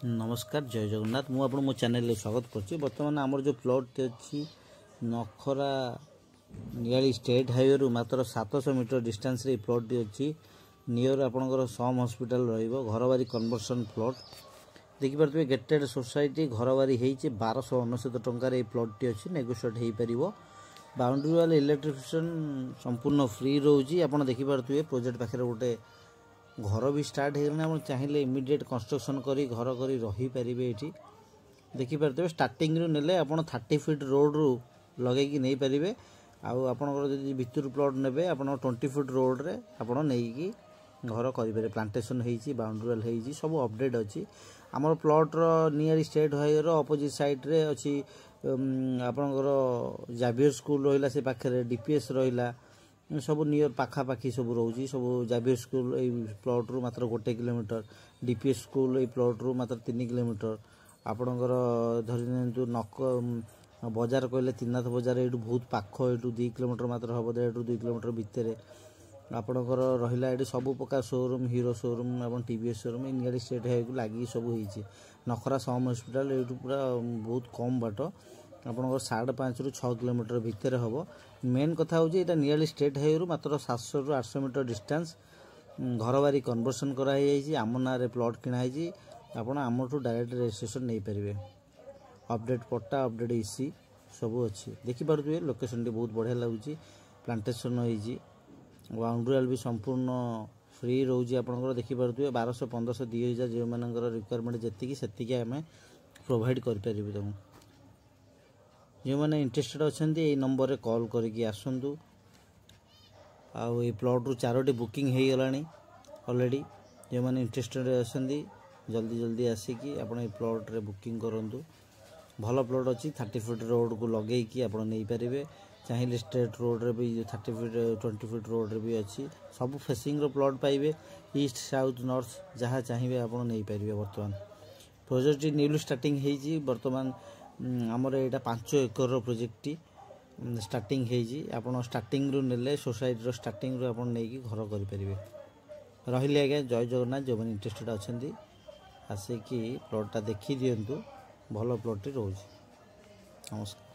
नमस्कार जय जगन्नाथ मु आपन मो चैनल स्वागत करछि। वर्तमान आमर जो प्लॉट अछि नखरा नियाली स्टेट हाईवे रु मात्र 700 मीटर डिस्टेंस रे प्लॉट अछि। नियर आपनकर सम हॉस्पिटल रहइबो घरबारी कन्वर्सन प्लॉट देखि परतबे गेटेड सोसाइटी घरबारी हेइछि 1299 टंका रे प्लॉट टी अछि। नेगोशिएट हेइ परिबो। बाउंड्री वाल इलेक्ट्रिफिकेशन संपूर्ण फ्री रहउछि। आपन देखि परतबे प्रोजेक्ट पाखरे गोटे घर भी स्टार्ट हो गला। चाहिए इमिडिएट कंस्ट्रक्शन करी घर करी रही पारे। ये देखी पारे स्टार्टिंग रू नेले आप 30 फीट रोड रू लगे कि नहीं पारे। आपंकर भितर प्लॉट ने आप 20 फीट रोड रे आपड़ नहीं घर करें। प्लांटेसन होती बाउंड्री वाल होती सब अपडेट अच्छी। आमर प्लॉट रो नियर स्टेट हाईवे रो अपोजिट साइड रे अच्छी आपंकर जावियर स्कूल रहा से पाखे डीपीएस रहा सब नियर पाखापाखि सब रोची। सब जावियर स्कूल ये प्लॉट रू मात्र 1 किलोमीटर डीपीएस स्कूल ये प्लॉट रू मात्र 3 किलोमीटर आपणकर धरी नक बजार कहले त्रिनाथ बजार ये बहुत पाख ये 2 किलोमीटर मात्र हम 1.5 किलोमीटर भितर आपणकर रहा ये सब प्रकार शोरूम हीरो शोरूम और TVS showroom near state highway को लगी सब होती। नखरा सम हॉस्पिटल ये पूरा बहुत कम बाट आपंकर 5.5 ରୁ 6 किलोमीटर भितर हम। मेन कथा हूँ यहाँ नियर स्टेट हाईवे रु मात्र 700 ରୁ 800 मीटर डिस्टेंस घरबारी कन्वर्सन कराई आम ना प्लॉट किणाई आपड़ आमठू डायरेक्ट रजिस्ट्रेशन नहीं पारे। अपडेट पट्टा अपडेट इसी सब अच्छी देखी पारे। लोकेशन टी बहुत बढ़िया लगुच प्लांटेसन होती बाउंड्री वाल भी संपूर्ण फ्री रोचे। आपंकर देखी पारे 1200 1500 2000 जो मान रिक्वायरमेंट जी आम प्रोवाइड करें। जो मैंने इंटरेस्टेड अच्छा ये नंबर रे कॉल करके आसतु। आउ ये प्लॉट रू 4टी बुकिंग हो गला ऑलरेडी। जो मैंने इंटरेस्टेड अच्छा जल्दी जल्दी आसिकी आप प्लॉट रे बुकिंग करूँ। भल प्लॉट अच्छी 30 फीट रोड को लगे कि आप नहीं पारे। चाहिए स्ट्रेट रोड रे भी 30 फीट 20 फीट रोड रे भी अच्छी सब फेसिंग रो प्लॉट पाइबे। ईस्ट साउथ नॉर्थ जहाँ चाहिए आप नहीं पारे। बर्तमान प्रोजेक्ट न्यूली स्टार्टिंग होती। बर्तमान आमर यहाँ 5 एकर प्रोजेक्ट टी स्टार्टिंग होती। स्टार्टिंग रू नेले सोसाइटी स्टार्टिंग रू आप नहीं घर करें। रही आज्ञा जय जगन्नाथ। जो मैंने इंटरेस्टेड अच्छा आसिकी प्लॉटा देखी दिंतु भल प्लॉट टी रोज। नमस्कार।